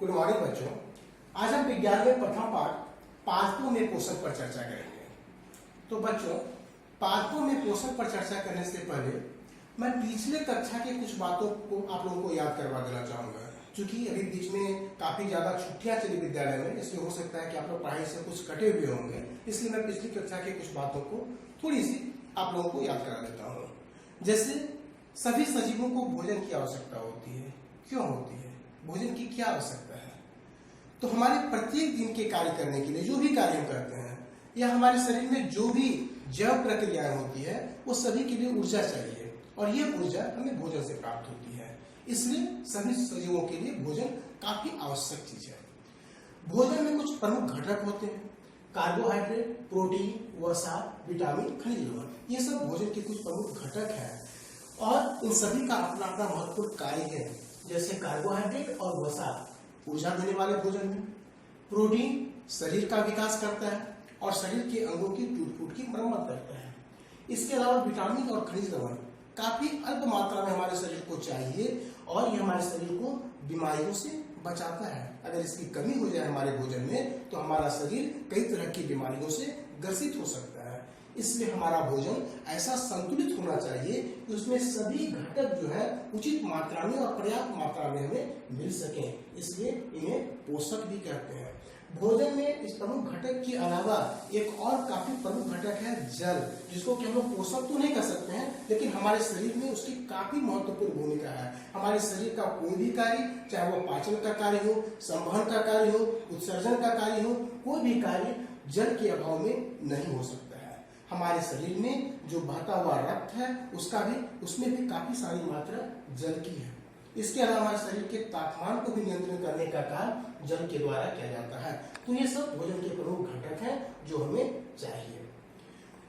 Good morning बच्चों। आज हम विज्ञान में प्रथम पाठ पादपों में पोषण पर चर्चा करेंगे। तो बच्चों, पादपों में पोषण पर चर्चा करने से पहले मैं पिछले कक्षा की कुछ बातों को आप लोगों को याद करवा देना चाहूंगा। क्योंकि अभी बीच में काफी ज्यादा छुट्टियां चली विद्यालय में, इसलिए हो सकता है कि आप लोग पढ़ाई से कुछ कटे हुए होंगे। इसलिए मैं पिछली कक्षा की कुछ बातों को थोड़ी सी आप लोगों को याद करा देता हूँ। जैसे सभी सजीवों को भोजन की आवश्यकता होती है। क्यों होती है? भोजन की क्या आवश्यकता है? तो हमारे प्रत्येक दिन के कार्य करने के लिए जो भी कार्य हम करते हैं या हमारे शरीर में जो भी जैव प्रक्रियाएं होती है वो सभी के लिए ऊर्जा चाहिए, और ये ऊर्जा हमें भोजन से प्राप्त होती है। इसलिए सभी सजीवों के लिए भोजन काफी आवश्यक चीज है। भोजन में कुछ प्रमुख घटक होते हैं: कार्बोहाइड्रेट, प्रोटीन, वसा, विटामिन, खनिज लवण। ये सब भोजन के कुछ प्रमुख घटक हैं और इन सभी का अपना अपना महत्वपूर्ण कार्य है। जैसे कार्बोहाइड्रेट और वसा ऊर्जा देने वाले भोजन में, प्रोटीन शरीर का विकास करता है और शरीर के अंगों की टूट फूट की मरम्मत करता है। इसके अलावा विटामिन और खनिज लवण काफी अल्प मात्रा में हमारे शरीर को चाहिए और ये हमारे शरीर को बीमारियों से बचाता है। अगर इसकी कमी हो जाए हमारे भोजन में तो हमारा शरीर कई तरह की बीमारियों से ग्रसित हो सकता है। इसलिए हमारा भोजन ऐसा संतुलित होना चाहिए कि उसमें सभी घटक जो है उचित मात्रा में और पर्याप्त मात्रा में हमें मिल सके। इसलिए इन्हें पोषक भी कहते हैं। भोजन में इस प्रमुख घटक के अलावा एक और काफी प्रमुख घटक है जल, जिसको कि हम लोग पोषक तो नहीं कह सकते हैं, लेकिन हमारे शरीर में उसकी काफी महत्वपूर्ण भूमिका है। हमारे शरीर का कोई भी कार्य, चाहे वो पाचन का कार्य हो, संवहन का कार्य हो, उत्सर्जन का कार्य हो, कोई भी कार्य जल के अभाव में नहीं हो सकता है। हमारे शरीर में जो बहता हुआ रक्त है उसमें भी काफी सारी मात्रा जल की है। इसके अलावा हमारे शरीर के तापमान को भी नियंत्रण करने का काम जल के द्वारा किया जाता है। तो ये सब भोजन के प्रमुख घटक हैं जो हमें चाहिए।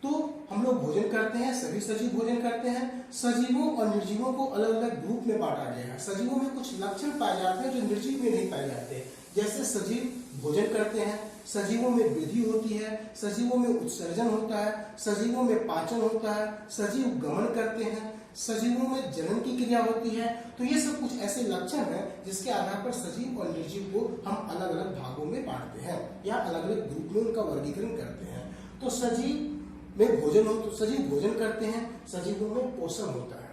तो हम लोग भोजन करते हैं, सभी सजीव भोजन करते हैं। सजीवों और निर्जीवों को अलग अलग ग्रुप में बांटा गया है। सजीवों में कुछ लक्षण पाए जाते हैं जो निर्जीव में नहीं पाए जाते। जैसे सजीव भोजन करते हैं, सजीवों में वृद्धि होती है, सजीवों में उत्सर्जन होता है, सजीवों में पाचन होता है, सजीव गमन करते हैं, सजीवों में जनन की क्रिया होती है। तो ये सब कुछ ऐसे लक्षण हैं जिसके आधार पर सजीव और निर्जीव को हम अलग अलग भागों में बांटते हैं या अलग अलग ग्रुप में उनका वर्गीकरण करते हैं। तो सजीव में भोजन हो तो सजीव भोजन करते हैं, सजीवों में पोषण होता है।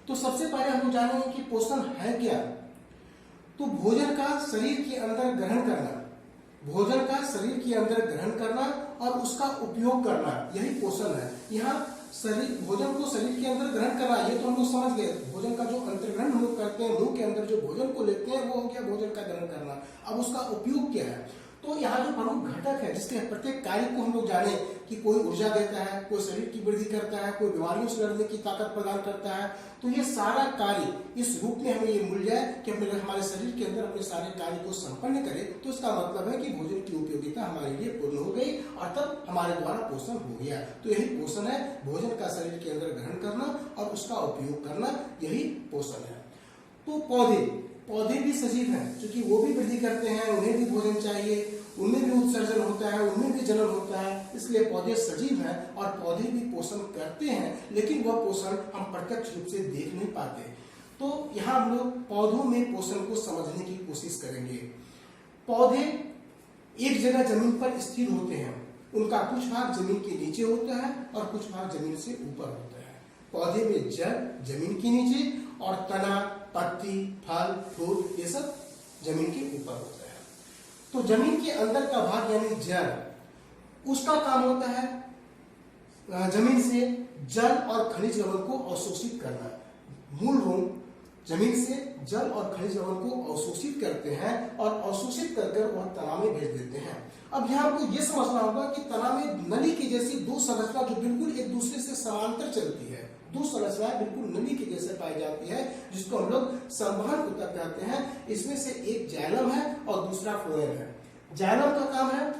तो सबसे पहले हम जानेंगे कि पोषण है क्या। तो भोजन का शरीर के अंदर ग्रहण करना, भोजन का शरीर के अंदर ग्रहण करना और उसका उपयोग करना, यही पोषण है। यहाँ शरीर भोजन को शरीर के अंदर ग्रहण करना, ये तो हम लोग समझ गए। भोजन का जो अंतर्ग्रहण हम लोग करते हैं, मुंह के अंदर जो भोजन को लेते हैं वो हो गया भोजन का ग्रहण करना। अब उसका उपयोग क्या है? तो यहाँ जो प्रमुख घटक है जिसके प्रत्येक कार्य को हम लोग जाने कि कोई ऊर्जा देता है, कोई शरीर की वृद्धि करता है, कोई बीमारियों से लड़ने की ताकत प्रदान करता है। तो ये सारा कार्य इस रूप में हमें ये मिल जाए कि हमारे शरीर के अंदर अपने सारे कार्य को संपन्न करे, तो इसका मतलब है कि भोजन की उपयोगिता हमारे लिए पूर्ण हो गई और तब हमारे द्वारा पोषण हो गया। तो यही पोषण है, भोजन का शरीर के अंदर ग्रहण करना और उसका उपयोग करना, यही पोषण है। तो पौधे भी सजीव हैं, क्योंकि वो भी वृद्धि करते हैं, उन्हें भी भोजन चाहिए, उनमें भी उत्सर्जन होता है, उनमें भी जनन होता है। इसलिए पौधे सजीव हैं और पौधे भी पोषण करते हैं, लेकिन वह पोषण हम प्रत्यक्ष रूप से देख नहीं पाते। तो यहाँ हम लोग पौधों में पोषण को समझने की कोशिश करेंगे। पौधे एक जगह जमीन पर स्थिर होते हैं, उनका कुछ भाग जमीन के नीचे होता है और कुछ भाग जमीन से ऊपर होता है। पौधे में जड़ जमीन के नीचे और तना, पत्ती, फल, फूल ये सब जमीन के ऊपर होता है। तो जमीन के अंदर का भाग यानी जड़, उसका काम होता है जमीन से जल और खनिज लवण को अवशोषित करना। मूल रूप जमीन से जल और खनिज लवण को अवशोषित करते हैं और अवशोषित कर वह तना में भेज देते हैं। अब यहाँ आपको ये समझना होगा कि तना में नली की जैसी दो संरचना जो बिल्कुल एक दूसरे से समांतर चलती है, दो संरचनाएं बिल्कुल नली के जैसे पाई जाती है, जिसको हम लोग संवहन ऊतक कहते हैं। इसमें से एक जाइलम है और दूसरा फ्लोएम है। जाइलम का काम है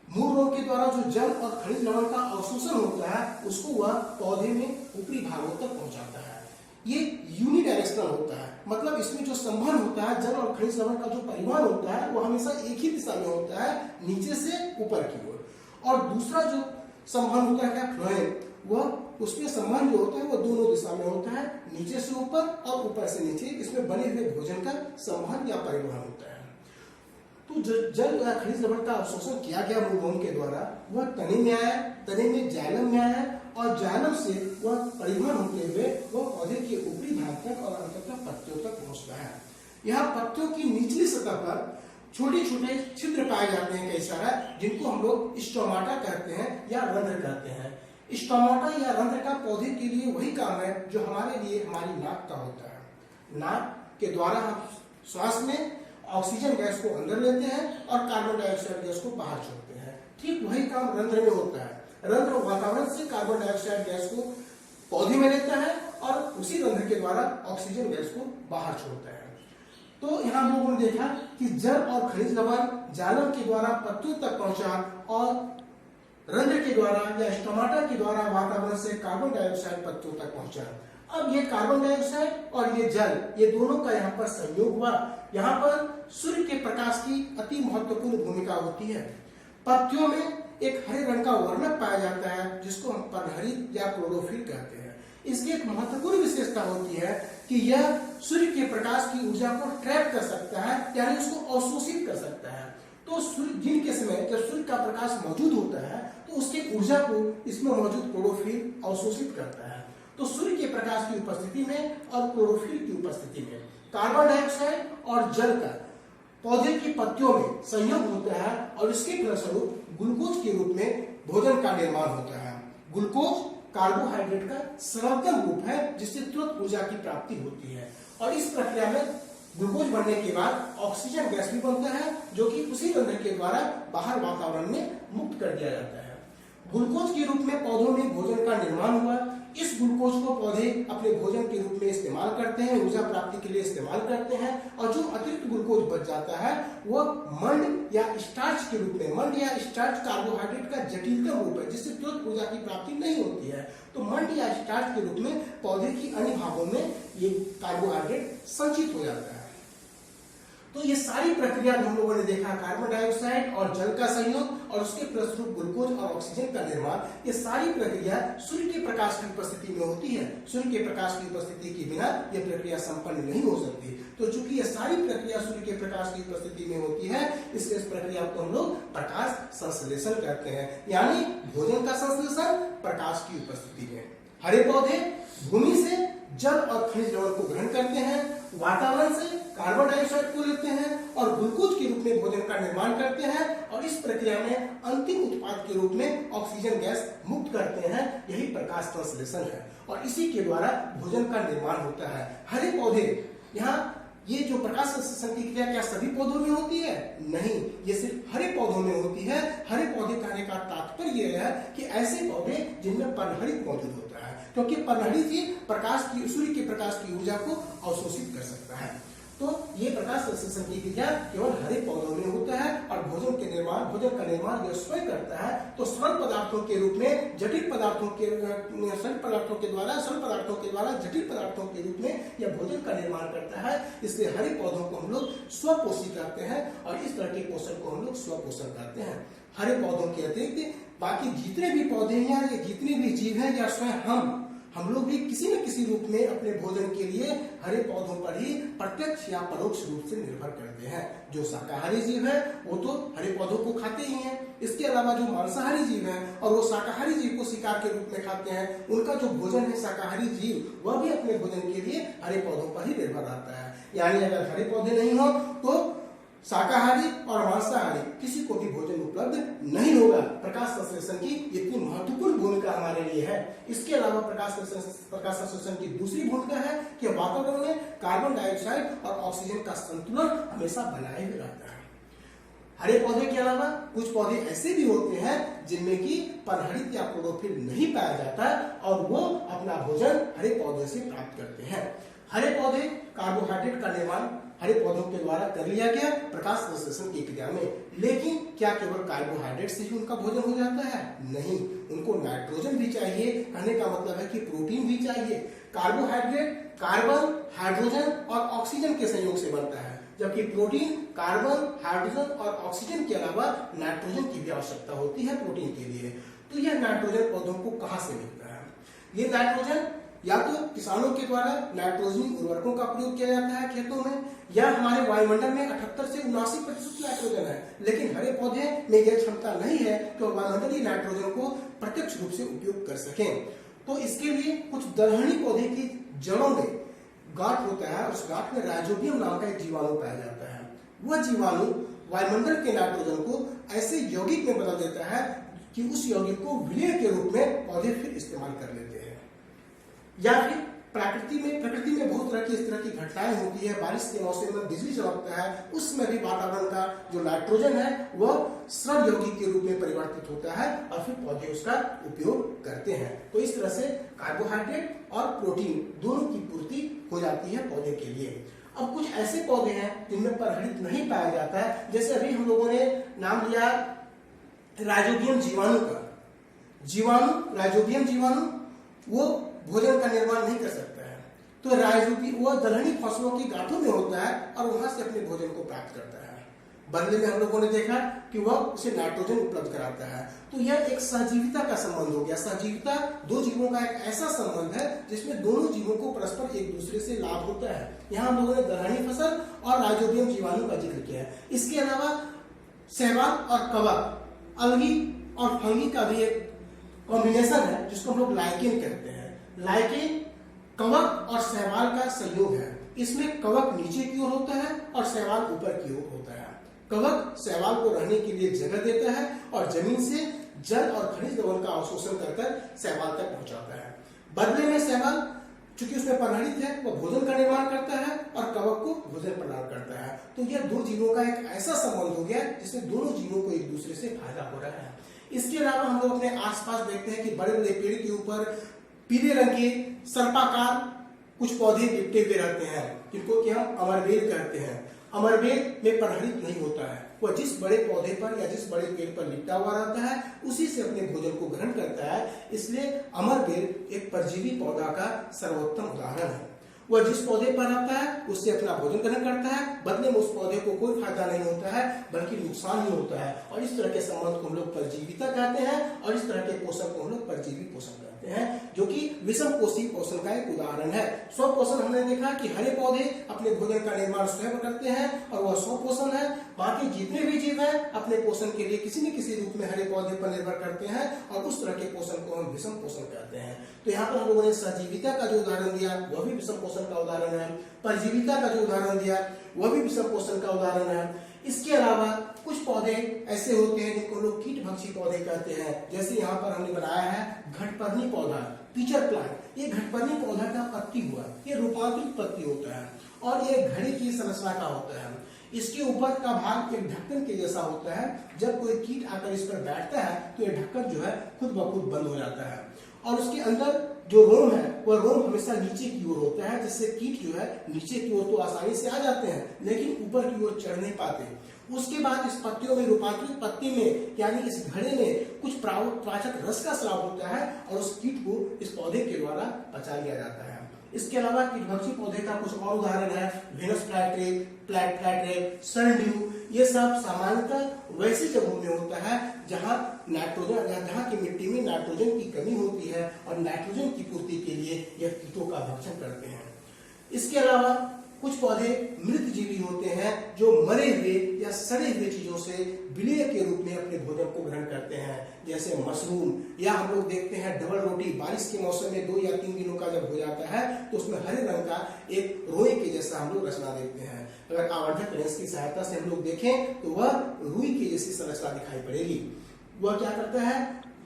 मूल रोग के द्वारा जो जल और खनिज लवण का अवशोषण होता है उसको वह पौधे में ऊपरी भागों तक पहुंचाता है। ये यूनिडायरेक्शनल होता है, मतलब इसमें जो संवहन होता है, जल और खनिज लवण का जो परिवहन होता है वो हमेशा एक ही दिशा में होता है, नीचे से ऊपर की ओर। और दूसरा जो संवहन होता है फ्लोएम, वह उसमें संवहन जो होता है वो दोनों दिशा में होता है, नीचे से ऊपर और ऊपर से नीचे। इसमें बने हुए भोजन का संवहन या परिवहन होता है। जो जल या खनिज लवण का अवशोषण किया गया मूलभूमि के द्वारा वह तने में आया, तने में जाइलम में आया और जाइलम से वह परिवहन होते हुए वह पौधे के ऊपरी भाग तक और अंततः पत्तियों तक पहुंचता है। यहाँ पत्तियों की निचली सतह पर छोटे छोटे छिद्र पाए जाते हैं कई सारा, जिनको हम लोग स्टोमाटा कहते हैं या रंध्र कहते हैं। स्टोमाटा या रंध्र का पौधे के लिए वही काम है जो हमारे लिए हमारी नाक का होता है। नाक के द्वारा हम श्वास में ऑक्सीजन गैस को अंदर लेते हैं और कार्बन डाइऑक्साइड गैस को बाहर छोड़ते हैं। ठीक वही काम रंध्र में होता है। रंध्र वातावरण से कार्बन डाइऑक्साइड गैस को पौधे में लेता है और उसी रंध्र के द्वारा ऑक्सीजन गैस को बाहर छोड़ता है। तो यहाँ हम लोगों ने देखा कि जल और खनिज लवण जाइलम के द्वारा पत्तियों तक पहुंचा और रंध्र के द्वारा या स्टोमाटा के द्वारा वातावरण से कार्बन डाइऑक्साइड पत्तियों तक पहुंचा। अब ये कार्बन डाइऑक्साइड और ये जल, ये दोनों का यहाँ पर संयोग हुआ। यहाँ पर सूर्य के प्रकाश की अति महत्वपूर्ण भूमिका होती है। पत्तियों में एक हरे रंग का वर्णक पाया जाता है जिसको हम पर्णहरित या क्लोरोफिल कहते हैं। इसकी एक महत्वपूर्ण विशेषता होती है कि यह सूर्य के प्रकाश की ऊर्जा को ट्रैप कर सकता है, यानी उसको अवशोषित कर सकता है। तो सूर्य दिन के समय जब सूर्य का प्रकाश मौजूद होता है तो उसकी ऊर्जा को इसमें मौजूद क्लोरोफिल अवशोषित करता है। तो सूर्य के प्रकाश की उपस्थिति में और क्लोरोफिल की उपस्थिति में कार्बन डाइऑक्साइड और जल का पौधे की पत्तियों में संयोग होता है और इसके फलस्वरूप ग्लूकोज के रूप में भोजन का निर्माण होता है। ग्लूकोज कार्बोहाइड्रेट का सरलतम रूप है जिससे तुरंत ऊर्जा की प्राप्ति होती है और इस प्रक्रिया में ग्लूकोज बनने के बाद ऑक्सीजन गैस भी बनता है जो कि उसी रंध्र के द्वारा बाहर वातावरण में मुक्त कर दिया जाता है। ग्लूकोज के रूप में पौधों में भोजन का निर्माण हुआ। इस ग्लूकोज को पौधे अपने भोजन के रूप में इस्तेमाल करते हैं, ऊर्जा प्राप्ति के लिए इस्तेमाल करते हैं और जो अतिरिक्त ग्लूकोज बच जाता है वह मंड या स्टार्च के रूप में, मंड या स्टार्च कार्बोहाइड्रेट का जटिलतम रूप है जिससे तुरंत ऊर्जा की प्राप्ति नहीं होती है। तो मंड या स्टार्च के रूप में पौधे की अन्य भागों में ये कार्बोहाइड्रेट संचित हो जाता है। तो ये सारी प्रक्रिया जो हम लोगों ने देखा, कार्बन डाइऑक्साइड और जल का संयोग और उसके फलस्वरूप ग्लूकोज और ऑक्सीजन का निर्माण, ये सारी प्रक्रिया सूर्य के प्रकाश की उपस्थिति में होती है। सूर्य के प्रकाश की उपस्थिति के बिना यह प्रक्रिया संपन्न नहीं हो सकती। तो चूंकि ये सारी प्रक्रिया सूर्य के प्रकाश की उपस्थिति में होती है, इसलिए इस प्रक्रिया को हम लोग प्रकाश संश्लेषण कहते हैं, यानी भोजन का संश्लेषण प्रकाश की उपस्थिति में। हरे पौधे भूमि से जल और खनिज लवण को ग्रहण करते हैं, वातावरण से कार्बन डाइऑक्साइड को लेते हैं और ग्लूकोज के रूप में भोजन का निर्माण करते हैं और इस प्रक्रिया में अंतिम उत्पाद के रूप में ऑक्सीजन गैस मुक्त करते हैं। यही प्रकाश संश्लेषण है और इसी के द्वारा भोजन का निर्माण होता है। हरे पौधे, यहाँ ये जो प्रकाश संश्लेषण की क्रिया क्या सभी पौधों में होती है? नहीं, ये सिर्फ हरे पौधों में होती है। हरे पौधे कहने का तात्पर्य यह है कि ऐसे पौधे जिनमें पर्णहरित मौजूद होता है, क्योंकि पर्णहरित ही प्रकाश की, सूर्य के प्रकाश की ऊर्जा को अवशोषित कर सकता है। तो ये प्रकाश संश्लेषण की क्रिया केवल हरे पौधों में होता है और भोजन का निर्माण यह स्वयं करता है। तो सरल पदार्थों के रूप में जटिल पदार्थों के द्वारा जटिल पदार्थों के रूप में यह भोजन का निर्माण करता है। इसलिए हरे पौधों को हम लोग स्वपोषी कहते हैं और इस तरह के पोषण को हम लोग स्वपोषण कहते हैं। हरे पौधों के अतिरिक्त बाकी जितने भी पौधे हैं या जितने भी जीव हैं या स्वयं हम लोग भी किसी न किसी रूप में अपने भोजन के लिए हरे पौधों पर ही प्रत्यक्ष या परोक्ष रूप से निर्भर करते हैं। जो शाकाहारी जीव है वो तो हरे पौधों को खाते ही हैं। इसके अलावा जो मांसाहारी जीव है और वो शाकाहारी जीव को शिकार के रूप में खाते हैं, उनका जो भोजन है शाकाहारी जीव, वह भी अपने भोजन के लिए हरे पौधों पर ही निर्भर रहता है। यानी अगर हरे पौधे नहीं हो तो शाकाहारी और मांसाहारी किसी को भी भोजन उपलब्ध नहीं होगा। प्रकाश संश्लेषण की इतनी महत्वपूर्ण भूमिका हमारे लिए है। इसके अलावा प्रकाश संश्लेषण की दूसरी भूमिका है कि वातावरण में कार्बन डाइऑक्साइड और ऑक्सीजन का संतुलन हमेशा बनाए हुए रहता है। हरे पौधे के अलावा कुछ पौधे ऐसे भी होते हैं जिनमें कि पर्णहरित या क्लोरोफिल नहीं पाया जाता और वो अपना भोजन हरे पौधे से प्राप्त करते हैं। हरे पौधे कार्बोहाइड्रेट का निर्माण हरे पौधों के द्वारा कर लिया गया प्रकाश संश्लेषण की क्रिया में। लेकिन क्या केवल कार्बोहाइड्रेट से ही उनका भोजन हो जाता है? नहीं, उनको नाइट्रोजन भी चाहिए। कहने का मतलब है कि प्रोटीन भी चाहिए। कार्बोहाइड्रेट कार्बन, हाइड्रोजन और ऑक्सीजन के संयोग से बनता है, जबकि प्रोटीन कार्बन, हाइड्रोजन और ऑक्सीजन के अलावा नाइट्रोजन की भी आवश्यकता होती है प्रोटीन के लिए। तो यह नाइट्रोजन पौधों को कहां से मिलता है? ये नाइट्रोजन या तो किसानों के द्वारा नाइट्रोजन उर्वरकों का प्रयोग किया जाता है खेतों में, या हमारे वायुमंडल में 78 से 79% नाइट्रोजन है, लेकिन हरे पौधे में यह क्षमता नहीं है कि वो वायुमंडलीय नाइट्रोजन को प्रत्यक्ष रूप से उपयोग कर सकें। तो इसके लिए कुछ दलहनी पौधे की जड़ों में गांठ होता है, उस गांठ में राइजोबियम नाम का एक जीवाणु पाया जाता है। वह जीवाणु वायुमंडल के नाइट्रोजन को ऐसे यौगिक में बदल देता है कि उस यौगिक को विलय के रूप में पौधे फिर इस्तेमाल कर लेते हैं। या फिर प्रकृति में बहुत तरह की इस तरह की घटनाएं होती है। बारिश के मौसम में बिजली चमकता है, उसमें भी वातावरण का जो नाइट्रोजन है वह स्रव यौगिक के रूप में परिवर्तित होता है और फिर पौधे उसका उपयोग करते हैं। तो इस तरह से कार्बोहाइड्रेट और प्रोटीन दोनों की पूर्ति हो जाती है पौधे के लिए। अब कुछ ऐसे पौधे हैं जिनमें परहरित नहीं पाया जाता है, जैसे अभी हम लोगों ने नाम लिया राइजोबियम जीवाणु का। राइजोबियम जीवाणु वो भोजन का निर्माण नहीं कर सकता है, तो राइजोबियम वो दलहनी फसलों की गांठों में होता है और वहां से अपने भोजन को प्राप्त करता है। बदले में हम लोगों ने देखा कि वह उसे नाइट्रोजन उपलब्ध कराता है। तो यह एक सहजीविता का संबंध हो गया। सहजीविता दो जीवों का एक ऐसा संबंध है जिसमें दोनों जीवों को परस्पर एक दूसरे से लाभ होता है। यहाँ हम लोगों ने दलहनी फसल और राइजोबियम जीवाणु का जिक्र किया है। इसके अलावा शैवाल और कवक, अलगी और फंगी का भी एक कॉम्बिनेशन है जिसको हम लोग लाइकेन कहते हैं। लाइकेन कवक और शैवाल का संयोग है। इसमें कवक नीचे की ओर होता है और शैवाल ऊपर की ओर होता है। कवक शैवाल को रहने के लिए जगह देता है और जमीन से जल और खनिज लवण का अवशोषण कर शैवाल तक पहुंचाता है। बदले में शैवाल चूंकि उसमें परहरित है, वह भोजन का निर्माण करता है और कवक को भोजन प्रदान करता है। तो यह दो जीवों का एक ऐसा संबंध हो गया जिसमें दोनों जीवों को एक दूसरे से फायदा हो रहा है। इसके अलावा हम लोग अपने आसपास देखते हैं कि बड़े बड़े पेड़ के ऊपर पीले रंग के सर्पाकार कुछ पौधे लिपटे हुए रहते हैं, जिनको कि हम अमरबेल कहते हैं। अमरबेल में परहरित नहीं होता है, वह जिस बड़े पौधे पर या जिस बड़े पेड़ पर लिपटा हुआ रहता है उसी से अपने भोजन को ग्रहण करता है। इसलिए अमरबेल एक परजीवी पौधा का सर्वोत्तम उदाहरण है। वह जिस पौधे पर रहता है उससे अपना भोजन ग्रहण करता है, बदले में उस पौधे को कोई फायदा नहीं होता है बल्कि नुकसान ही होता है। और इस तरह के संबंध को हम लोग परजीविता कहते हैं और इस तरह के पोषण को हम लोग परजीवी पोषण कहते हैं, जो कि विषम पोषी पोषण का एक उदाहरण है। स्वपोषण हमने देखा कि हरे पौधे अपने भोजन का निर्माण स्वयं करते हैं और वह स्वपोषण है। बाकी जितने भी जीव हैं अपने पोषण के लिए किसी न किसी रूप में हरे पौधे पर निर्भर करते हैं और उस तरह के पोषण को हम विषम पोषण कहते हैं। तो यहाँ पर हम लोगों ने सजीविता का जो उदाहरण दिया वह भी विषम पोषण का उदाहरण है, परजीविता का जो उदाहरण दिया वह भी विषम पोषण का उदाहरण है। इसके अलावा कुछ पौधे ऐसे होते हैं जिनको लोग कीटभक्षी पौधे कहते हैं। जैसे यहाँ पर हमने बनाया है घटपर्णी पौधा, पिचर प्लांट। ये घटपर्णी पौधा का पत्ती हुआ, ये रूपांतरित पत्ती होता है और ये घड़े की संरचना का होता है। इसके ऊपर का भाग एक ढक्कन के जैसा होता है। जब कोई कीट आकर इस पर बैठता है तो ये ढक्कन जो है खुद ब खुद बंद हो जाता है और उसके अंदर जो रोम है वह रोम हमेशा नीचे की ओर होता है, जिससे कीट जो है नीचे की ओर तो आसानी से आ जाते हैं लेकिन ऊपर की ओर चढ़ नहीं पाते। उसके बाद इस पत्तियों में रूपांतरित पत्ती में यानी इस घड़े में कुछ पाचक रस का स्राव होता है और उस कीट को इस पौधे के द्वारा पचा लिया जाता है। इसके अलावा कीटभक्षी पौधे का कुछ और उदाहरण है वेनस फ्लाइट्रेप, सनड्यू। ये सब सामान्यतः वैसी जगहों में होता है जहां की मिट्टी में नाइट्रोजन की कमी होती है और नाइट्रोजन की पूर्ति के लिए यह कीटों का भक्षण करते हैं। इसके अलावा कुछ पौधे मृत जीवी होते हैं जो मरे हुए या सड़े हुए चीजों से विलय के रूप में अपने भोजन को ग्रहण करते हैं, जैसे मशरूम। या हम लोग देखते हैं डबल रोटी, बारिश के मौसम में 2 या 3 दिनों का जब हो जाता है तो उसमें हरे रंग का एक रोए के जैसा हम लोग रचना देखते हैं। अगर आवर्धक लेंस की सहायता से हम लोग देखें तो वह रुई की जैसी संरचना दिखाई पड़ेगी। वह क्या करता है,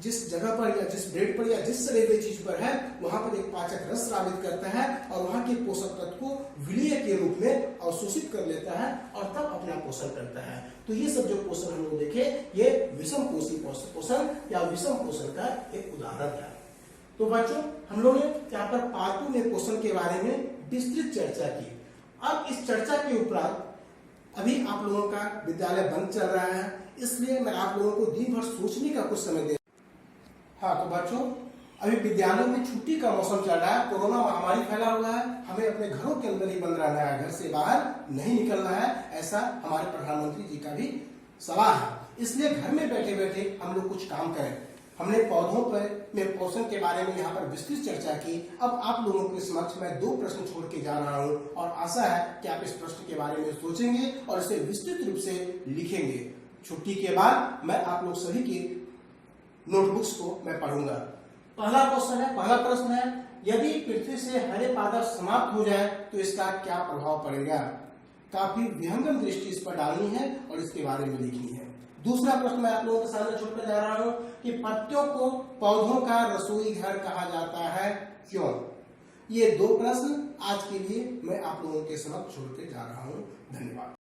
जिस जगह पर या जिस ब्रेड पर या जिस सड़े हुए चीज पर है वहां पर एक पाचक रस स्रावित करता है और वहां के पोषक तत्व को विलय के रूप में अवशोषित कर लेता है और तब अपना पोषण करता है। तो ये सब जो पोषण हम लोग देखे ये विषम पोषी पोषण या विषम पोषण का एक उदाहरण है। तो बच्चों हम लोग ने यहाँ पर पालतू में पोषण के बारे में विस्तृत चर्चा की। अब इस चर्चा के उपरांत अभी आप लोगों का विद्यालय बंद चल रहा है, इसलिए मैं आप लोगों को दिन भर सोचने का कुछ समय दे। हाँ तो बच्चों अभी विद्यालयों में छुट्टी का मौसम चल रहा है, कोरोना महामारी फैला हुआ है, हमें अपने घरों के अंदर ही बंद रहना है, घर से बाहर नहीं निकलना है, ऐसा हमारे प्रधानमंत्री जी का भी सलाह है। इसलिए घर में बैठे बैठे हम लोग कुछ काम करें। हमने पौधों पर में पोषण के बारे में यहाँ पर विस्तृत चर्चा की। अब आप लोगों के समक्ष मैं 2 प्रश्न छोड़ के जा रहा हूँ और आशा है कि आप इस प्रश्न के बारे में सोचेंगे और इसे विस्तृत रूप से लिखेंगे। छुट्टी के बाद मैं आप लोग सभी के नोटबुक्स को मैं पढ़ूंगा। पहला प्रश्न है, यदि पृथ्वी से हरे पादप समाप्त हो जाए तो इसका क्या प्रभाव पड़ेगा? काफी विहंगम दृष्टि इस पर डालनी है और इसके बारे में लिखनी है। दूसरा प्रश्न मैं आप लोगों के सामने छोड़कर जा रहा हूं कि पत्तियों को पौधों का रसोई घर कहा जाता है, क्यों? ये 2 प्रश्न आज के लिए मैं आप लोगों के समक्ष छोड़कर जा रहा हूं। धन्यवाद।